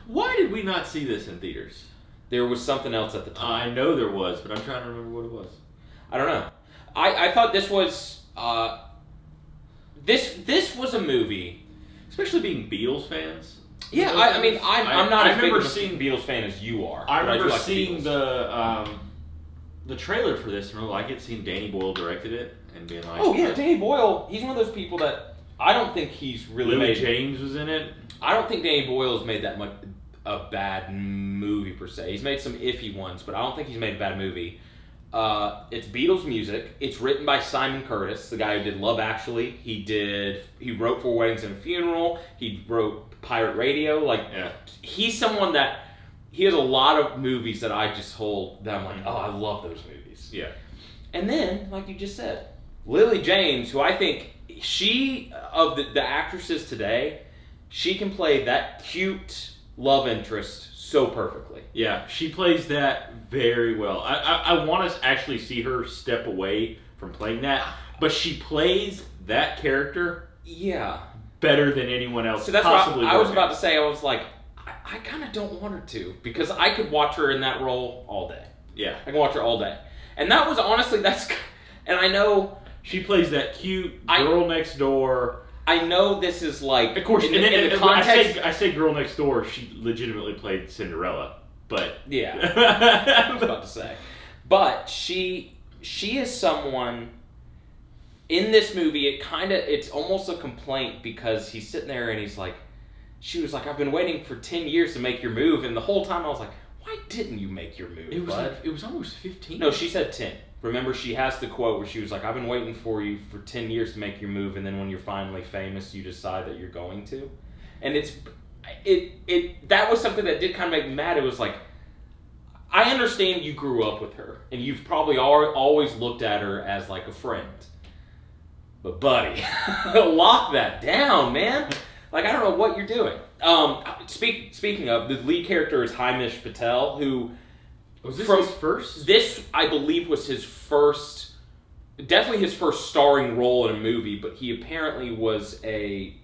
Why did we not see this in theaters? There was something else at the time. I know there was, but I'm trying to remember what it was. I don't know. I thought this was this was a movie, especially being Beatles fans. Yeah, I'm not as big of a Beatles fan as you are. I remember seeing the trailer for this and really like it. Seeing Danny Boyle directed it and being like, oh yeah, Danny Boyle. He's one of those people that I don't think he's really Lily made. James was in it. I don't think Danny Boyle's made that much a bad movie per se. He's made some iffy ones, but I don't think he's made a bad movie. It's Beatles music. It's written by Simon Curtis, the guy who did Love Actually. He wrote Four Weddings and a Funeral. He wrote Pirate Radio. He's someone that he has a lot of movies that I just hold that I'm like, oh, I love those movies. Yeah. And then, like you just said, Lily James, who I think of the actresses today, she can play that cute love interest so perfectly. Yeah, she plays that very well. I want to actually see her step away from playing that, but she plays that character better than anyone else. So that's possibly what I was about to say. I was like, I kind of don't want her to, because I could watch her in that role all day. Yeah. I can watch her all day. And that was honestly, and I know... She plays that cute girl next door. I know this is like... Of course, in the context... I say girl next door, she legitimately played Cinderella, but... Yeah, I was about to say. But she is someone... In this movie, it's almost a complaint, because he's sitting there and he's like... She was like, I've been waiting for 10 years to make your move, and the whole time I was like, why didn't you make your move, It was almost 15. No, she said 10. Remember, she has the quote where she was like, I've been waiting for you for 10 years to make your move, and then when you're finally famous, you decide that you're going to. And that was something that did kind of make me mad. It was like, I understand you grew up with her, and you've probably always looked at her as like a friend. But buddy, lock that down, man. Like, I don't know what you're doing. Speaking of, the lead character is Himesh Patel, who... Was this his first? This, I believe, was his first... Definitely his first starring role in a movie, but he apparently was a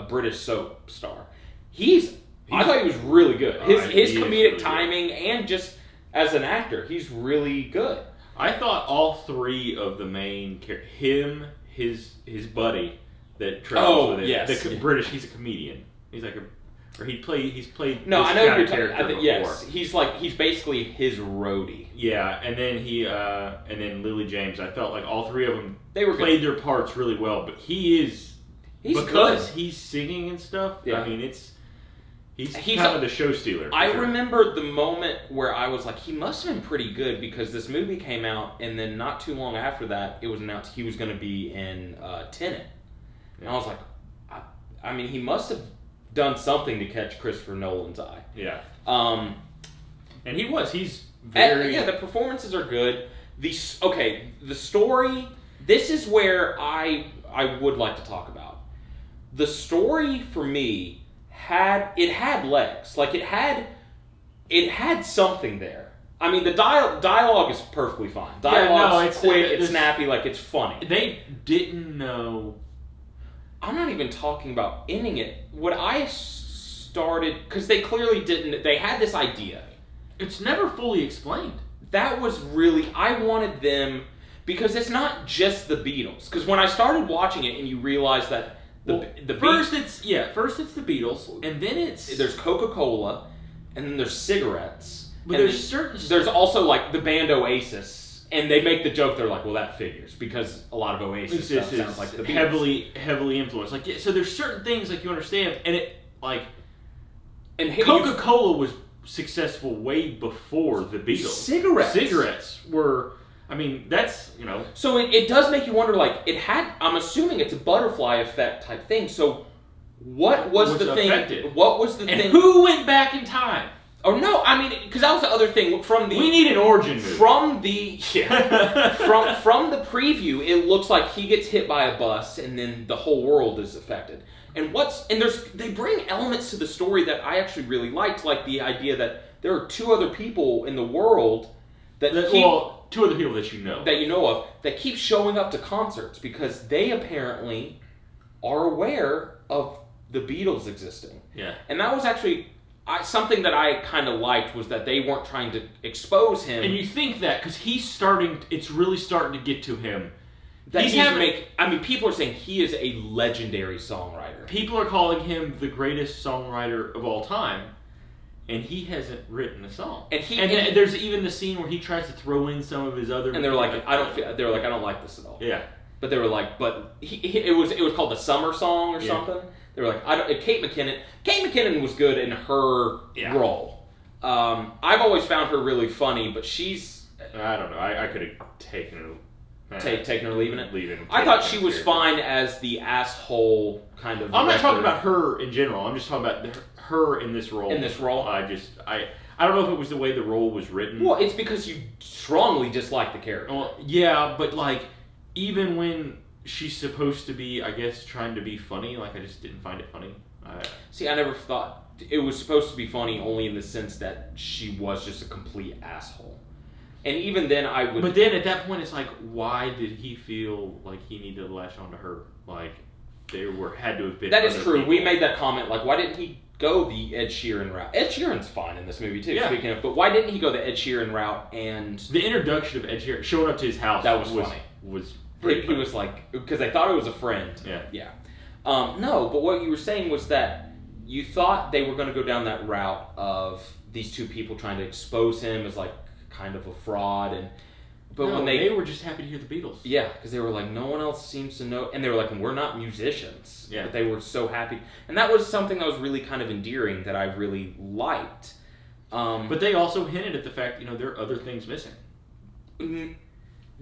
British soap star. I thought he was really good. His comedic really timing good. And just as an actor, he's really good. I thought all three of the main characters, him, his buddy that travels with him, yes. the British, he's a comedian. He's like he's played no, I know kind you're of character before. Yes, he's basically his roadie. Yeah, and then and then Lily James. I felt like all three of them played their parts really well, but he's because good. He's singing and stuff. Yeah. I mean, he's kind of the show stealer. I remember the moment where I was like, he must have been pretty good, because this movie came out, and then not too long after that, it was announced he was going to be in Tenet. And I was like, I mean, he must have done something to catch Christopher Nolan's eye. Yeah. And he's very... the performances are good. The story, this is where I would like to talk about. The story, for me, had legs. Like, it had something there. I mean, the dialogue is perfectly fine. Dialogue's quick, it's snappy, like, it's funny. They didn't know... I'm not even talking about ending it. What I started... Because they clearly didn't... They had this idea. It's never fully explained. That was really... I wanted them... Because it's not just the Beatles. Because when I started watching it and you realize that... First it's the Beatles, and then there's Coca-Cola, and then there's cigarettes. But there's also, like, the band Oasis. And they make the joke, they're like, well, that figures, because a lot of Oasis stuff sounds like the Beatles. Heavily influenced. Like, so there's certain things, like, you understand, and it, like... And Coca-Cola was successful way before the Beatles. Cigarettes were... I mean, that's, you know... So it does make you wonder, like, I'm assuming it's a butterfly effect type thing, so what was the thing... Affected? What was the thing... And who went back in time? Oh, no, I mean, because that was the other thing. We need an origin movie. From the preview, it looks like he gets hit by a bus, and then the whole world is affected. And they bring elements to the story that I actually really liked, like the idea that there are two other people in the world two other people that you know of that keep showing up to concerts, because they apparently are aware of the Beatles existing. Yeah. And that was actually... something that I kind of liked was that they weren't trying to expose him. And you think that because it's really starting to get to him. People are saying he is a legendary songwriter. People are calling him the greatest songwriter of all time, and he hasn't written a song. And there's even the scene where he tries to throw in some of his other. And they're like, I don't like this at all. Yeah. But they were like, it was called the Summer Song or something. They were like, Kate McKinnon was good in her role. I've always found her really funny, but she's. I don't know. I could have taken her. Taking her, leaving it. I thought she was fine as the asshole kind of. I'm not talking about her in general. I'm just talking about her in this role. I don't know if it was the way the role was written. Well, it's because you strongly dislike the character. Well, yeah, but like even when she's supposed to be, I guess, trying to be funny, like I just didn't find it funny. See, I never thought it was supposed to be funny only in the sense that she was just a complete asshole. And even then, I would. But then at that point, it's like, why did he feel like he needed to lash onto her? Like had to have been. That is true. People. We made that comment. Like, why didn't he go the Ed Sheeran route? Ed Sheeran's fine in this movie too. Yeah. Speaking of, but why didn't he go the Ed Sheeran route? And the introduction of Ed Sheeran showing up to his house that was funny. He was like, because they thought it was a friend. Yeah. No, but what you were saying was that you thought they were going to go down that route of these two people trying to expose him as like kind of a fraud, when they were just happy to hear the Beatles. Yeah, because they were like, no one else seems to know, and they were like, we're not musicians. Yeah, but they were so happy, and that was something that was really kind of endearing that I really liked. But they also hinted at the fact, there are other things missing.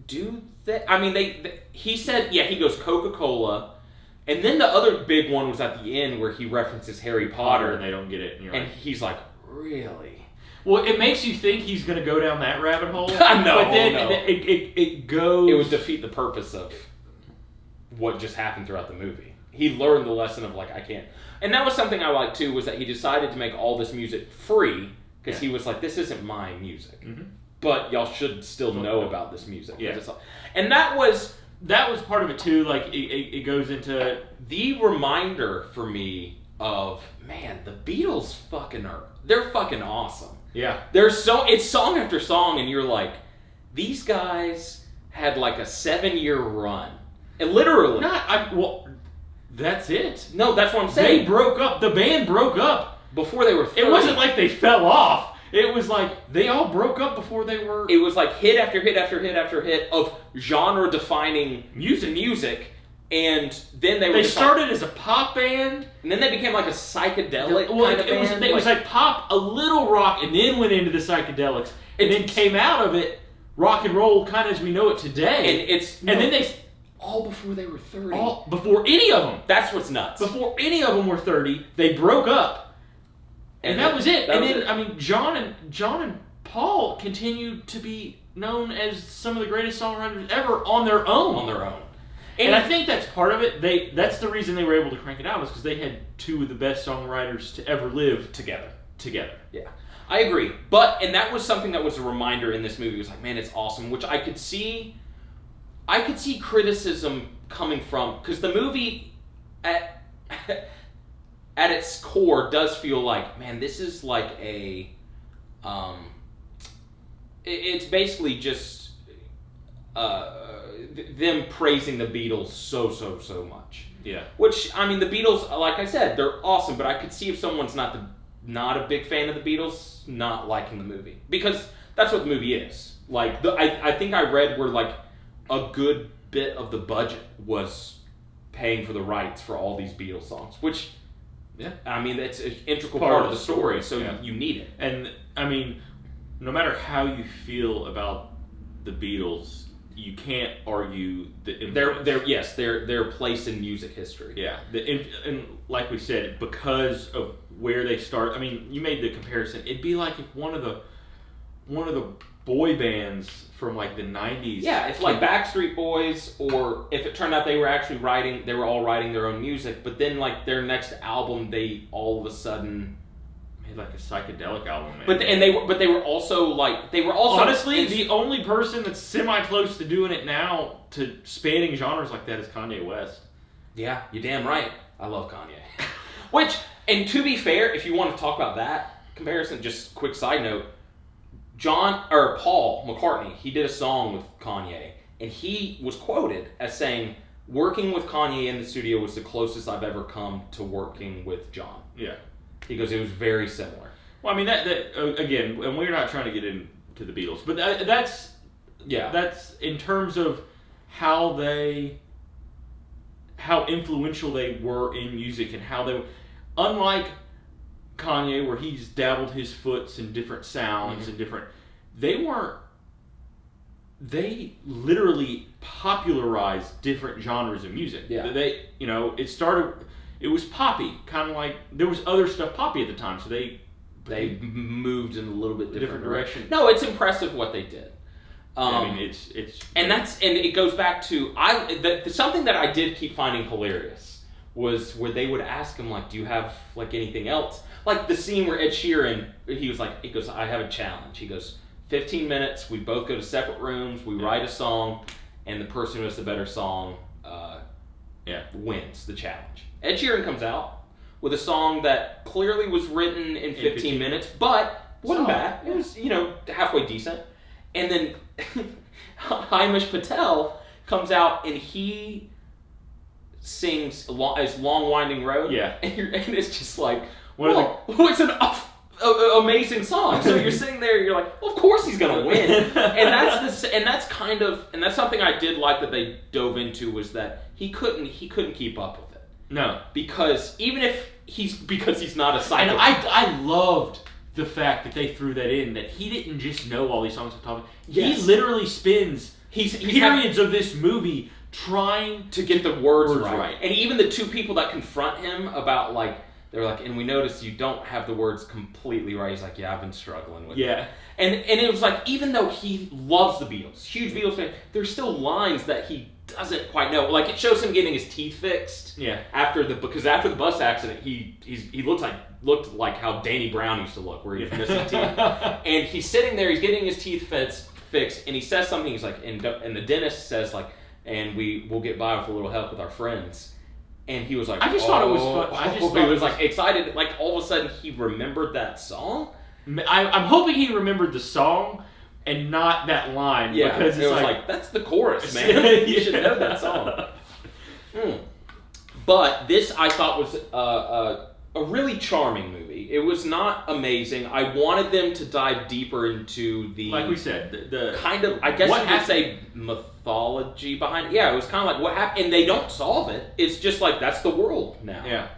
Do they? I mean, he said, he goes Coca-Cola, and then the other big one was at the end where he references Harry Potter, and they don't get it, and he's like, really? Well, it makes you think he's going to go down that rabbit hole. No, but then it goes. It would defeat the purpose of what just happened throughout the movie. He learned the lesson of like, I can't. And that was something I liked too, was that he decided to make all this music free because he was like, this isn't my music, but y'all should still know about this music. Yeah. And that was part of it too. Like it goes into the reminder for me of, man, the Beatles they're fucking awesome. Yeah. It's song after song, and you're like, these guys had like a 7-year run. And literally. That's it. No, that's what I'm saying. They broke up. The band broke up. Before they were 30. It wasn't like they fell off. It was like they all broke up before they were. It was like hit after hit after hit after hit of genre-defining music. And then they started as a pop band, and then they became like a psychedelic kind of band. It was like pop, a little rock, and then went into the psychedelics, and then came out of it rock and roll, kind of as we know it today. And then they all before they were 30. Before any of them. That's what's nuts. Before any of them were 30, they broke up, and that was it. And then I mean, John and Paul continued to be known as some of the greatest songwriters ever on their own. And I think that's part of it. That's the reason they were able to crank it out, was because they had two of the best songwriters to ever live together. Yeah, I agree. And that was something that was a reminder in this movie. It was like, man, it's awesome. Which I could see criticism coming from, because the movie at its core does feel like, man, this is like a it's basically just them praising the Beatles so much. Yeah. Which, I mean, the Beatles, like I said, they're awesome, but I could see if someone's not a big fan of the Beatles not liking the movie, because that's what the movie is. Like, I think I read where like a good bit of the budget was paying for the rights for all these Beatles songs, which, I mean, it's an integral part of the story, so you need it. And I mean, no matter how you feel about the Beatles, you can't argue the influence. their place in music history. Yeah, and like we said, because of where they start. I mean, you made the comparison. It'd be like if one of the boy bands from like the 90s. Yeah, it's like Backstreet Boys, or if it turned out they were all writing their own music, but then like their next album, they all of a sudden made like a psychedelic album. Man. But they were also honestly, the only person that's semi close to doing it now, to spanning genres like that, is Kanye West. Yeah, you're damn right. I love Kanye. Which, And to be fair, if you want to talk about that comparison, just quick side note, Paul McCartney, he did a song with Kanye, and he was quoted as saying, working with Kanye in the studio was the closest I've ever come to working with John. Yeah. He goes, it was very similar. Well, I mean, that again, and we're not trying to get into the Beatles, but that's in terms of how influential they were in music and how they, unlike Kanye, where he's dabbled his foots in different sounds and different, they literally popularized different genres of music. Yeah. It was poppy, kind of like, there was other stuff poppy at the time, so they moved in a little bit different direction. No, it's impressive what they did. I mean, it's and it goes back to something that I did keep finding hilarious was where they would ask him, like, do you have like anything else? Like the scene where Ed Sheeran, he goes, I have a challenge. He goes, 15 minutes, we both go to separate rooms, we write a song, and the person who has the better song wins the challenge. Ed Sheeran comes out with a song that clearly was written in 15 minutes, but wasn't bad. It was, halfway decent. And then Himesh Patel comes out and he sings his Long Winding Road. Yeah. And it's just like, it's an amazing song. So you're sitting there, you're like, well, of course he's gonna win. and that's something I did like that they dove into, was that he couldn't keep up with it. No, because he's not a psycho. And I loved the fact that they threw that in, that he didn't just know all these songs on top of it. Yes. He literally spends periods of this movie trying to get the words right. And even the two people that confront him about, like, they're like, and we noticed you don't have the words completely right. He's like, yeah, I've been struggling with it. And it was like, even though he loves the Beatles, huge Beatles fan, there's still lines that he doesn't quite know. Like, it shows him getting his teeth fixed. Yeah. Because after the bus accident, he looked like how Danny Brown used to look, where he has missing teeth. And he's sitting there, he's getting his teeth fixed, and he says something. He's like, and the dentist says, like, and we'll get by with a little help with our friends. And he was like, I just thought it was fun. He was like excited, like all of a sudden he remembered that song. I'm hoping he remembered the song and not that line. Yeah, because it was like, that's the chorus, man. You should know that song. But this, I thought, was a really charming movie. It was not amazing. I wanted them to dive deeper into the, like we said, the kind of, I guess you could say, mythology behind it. Yeah, it was kind of like what happened, and they don't solve it. It's just like, that's the world now. Yeah.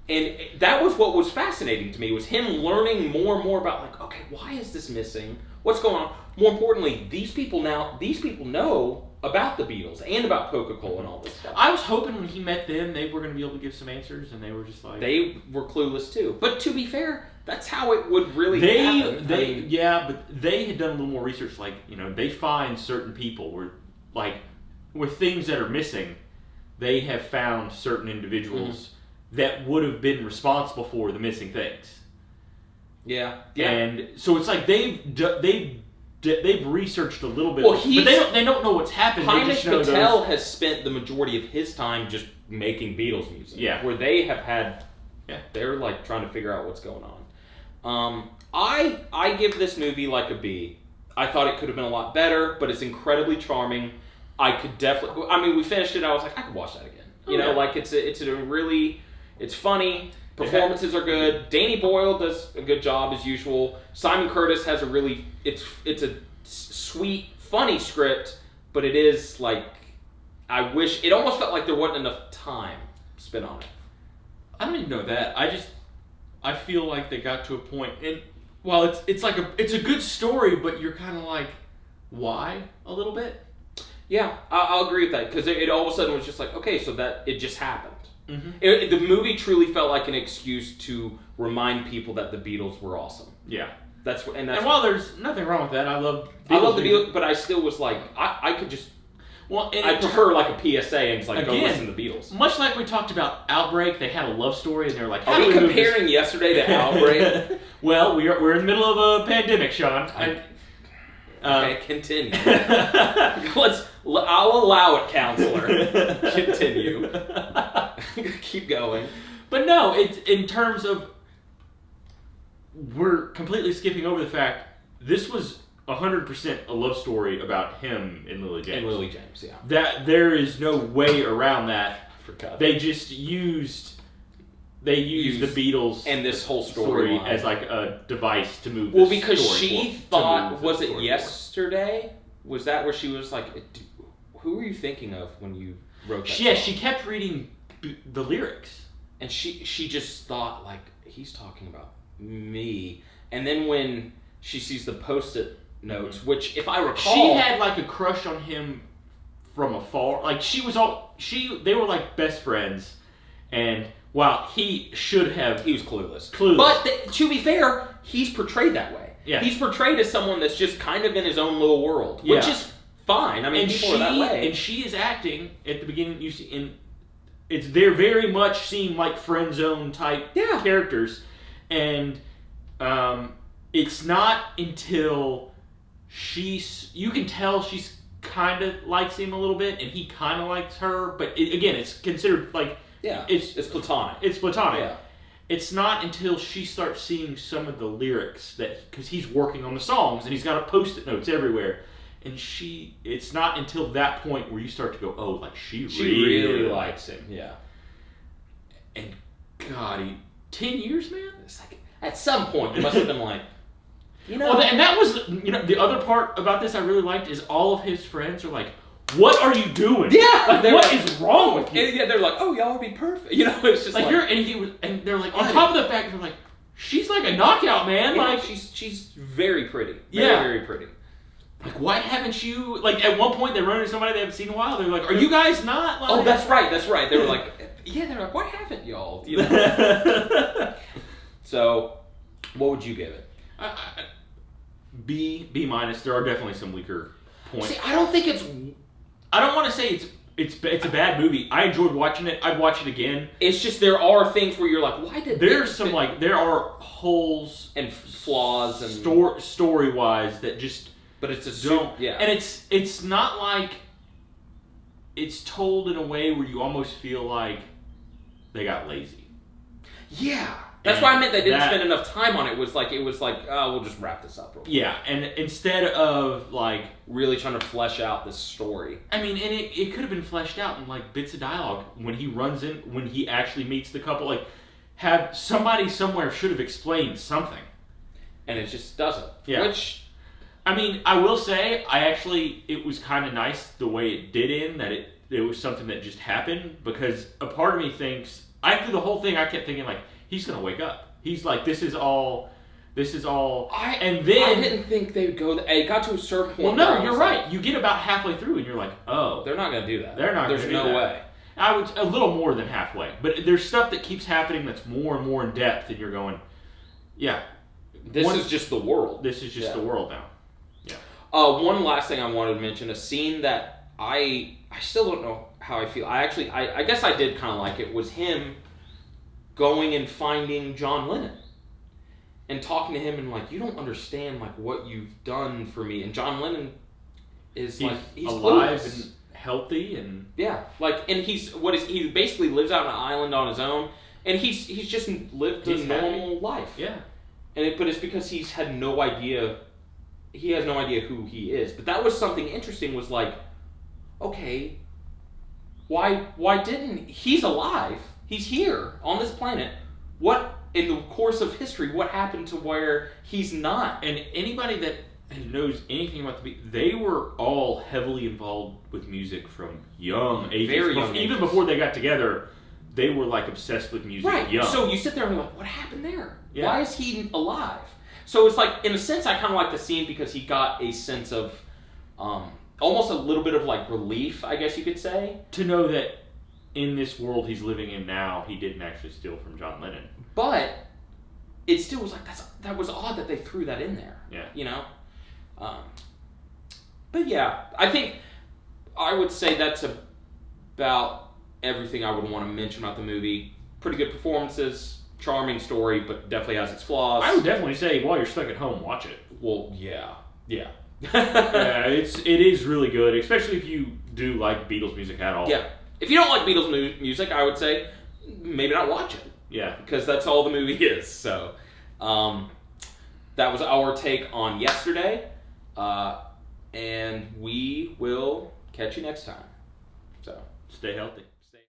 And that was what was fascinating to me, was him learning more and more about, like, okay, why is this missing? What's going on? More importantly, these people know about the Beatles and about Coca-Cola and all this stuff. I was hoping when he met them, they were going to be able to give some answers, and they were just like... They were clueless too. But to be fair, that's how it would really happen. But they had done a little more research. Like, they find certain people where, like, with things that are missing, they have found certain individuals that would have been responsible for the missing things. Yeah. And so it's like they've researched a little bit, but they don't know what's happened. Himesh Patel has spent the majority of his time just making Beatles music. Yeah. Where they have had, they're like trying to figure out what's going on. I give this movie like a B. I thought it could have been a lot better, but it's incredibly charming. I could definitely, we finished it, I was like, I could watch that again. Like it's funny. Performances are good. Danny Boyle does a good job as usual. Simon Curtis has it's a sweet, funny script, but it is like, I wish, it almost felt like there wasn't enough time spent on it. I don't even know that. I feel like they got to a point, and while it's a good story, but you're kind of like, why a little bit? Yeah, I'll agree with that, because it all of a sudden was just like, okay, so that it just happened. Mm-hmm. The movie truly felt like an excuse to remind people that the Beatles were awesome. Yeah, and while there's nothing wrong with that, I love the Beatles, but I still was like, I could just. Well, I prefer like a PSA and it's like, again, go listen to the Beatles. Much like we talked about Outbreak, they had a love story and they're like, are we comparing yesterday to Outbreak? Well, we're in the middle of a pandemic, Sean. Okay, continue. I'll allow it, counselor. Continue. Keep going. But no, it's in terms of we're completely skipping over the fact this was 100% a love story about him and Lily James. And Lily James, yeah. That there is no way around that. Forgot. They just used the Beatles and this whole story as like a device to move. Well, because she thought, was it yesterday? Was that where she was like, who were you thinking of when you wrote that? Yeah, she kept reading the lyrics, and she just thought like he's talking about me. And then when she sees the Post-it notes, which if I recall, she had like a crush on him from afar. Like they were like best friends, and while he was clueless. But to be fair, he's portrayed that way. Yeah. He's portrayed as someone that's just kind of in his own little world, which is fine. I mean, and people are that way. And she is acting at the beginning. You see, they're very much seem like friend zone type characters, and it's not until you can tell she's kind of likes him a little bit, and he kind of likes her. But it's considered like it's platonic. It's platonic. Yeah. It's not until she starts seeing some of the lyrics because he's working on the songs and he's got Post-it notes everywhere, and it's not until that point where you start to go, oh, like she really likes him. Yeah. And God, 10 years, man. It's like at some point it must have been like, and that was the other part about this I really liked is all of his friends are like, what are you doing? Yeah, like, what is wrong with you? And they're like, oh, y'all would be perfect. It's just like and they're like, on top of the fact they're like, she's like a knockout, man. Yeah, like she's very pretty. Very pretty. Like, why haven't you? Like, at one point they run into somebody they haven't seen in a while. They're like, are you guys not? Like, oh, that's right. They were like, they're like, why haven't y'all? So, what would you give it? B minus. There are definitely some weaker points. See, I don't think it's. I don't want to say it's a bad movie. I enjoyed watching it. I'd watch it again. It's just there are things where you're like, why did there are holes and flaws and story wise that just. But it's and it's not like it's told in a way where you almost feel like they got lazy. Yeah. That's why I meant they didn't spend enough time on it. It was like, oh, we'll just wrap this up real quick. Yeah, and instead of like really trying to flesh out this story. I mean, and it could have been fleshed out in like bits of dialogue when he actually meets the couple. Like, have somebody somewhere should have explained something. And it just doesn't. Yeah. Which, I mean, I will say, it was kind of nice the way it did end, that it was something that just happened, because a part of me thinks, through the whole thing, I kept thinking like, he's gonna wake up. He's like, this is all. And then I didn't think they would go. It got to a certain point. Well, no, you're right. Like, you get about halfway through, and you're like, oh, they're not gonna do that. They're not. There's no way. I would a little more than halfway, but there's stuff that keeps happening that's more and more in depth, and you're going, yeah. This is just the world. This is just the world now. Yeah. One last thing I wanted to mention: a scene that I still don't know how I feel. I guess I did kind of like it. Was him going and finding John Lennon and talking to him and like, you don't understand like what you've done for me. And John Lennon is he's alive clueless. And healthy and and he basically lives out on an island on his own, and he's just lived a normal life. Yeah. But it's because he has no idea who he is. But that was something interesting, was like, okay, why didn't he's alive? He's here on this planet. What, in the course of history, what happened to where he's not? And anybody that knows anything about the Beatles, they were all heavily involved with music from young ages. Very young even ages. Before they got together, they were like obsessed with music young. So you sit there and you're like, what happened there? Yeah. Why is he alive? So it's like, in a sense, I kind of like the scene because he got a sense of almost a little bit of like relief, I guess you could say. To know that in this world he's living in now, he didn't actually steal from John Lennon. But it still was like, that was odd that they threw that in there. Yeah. You know? But yeah, I think I would say that's about everything I would want to mention about the movie. Pretty good performances, charming story, but definitely has its flaws. I would definitely say while you're stuck at home, watch it. Well, yeah. Yeah, it is really good, especially if you do like Beatles music at all. Yeah. If you don't like Beatles music, I would say maybe not watch it. Yeah. Because that's all the movie is. So, that was our take on yesterday. And we will catch you next time. So, stay healthy.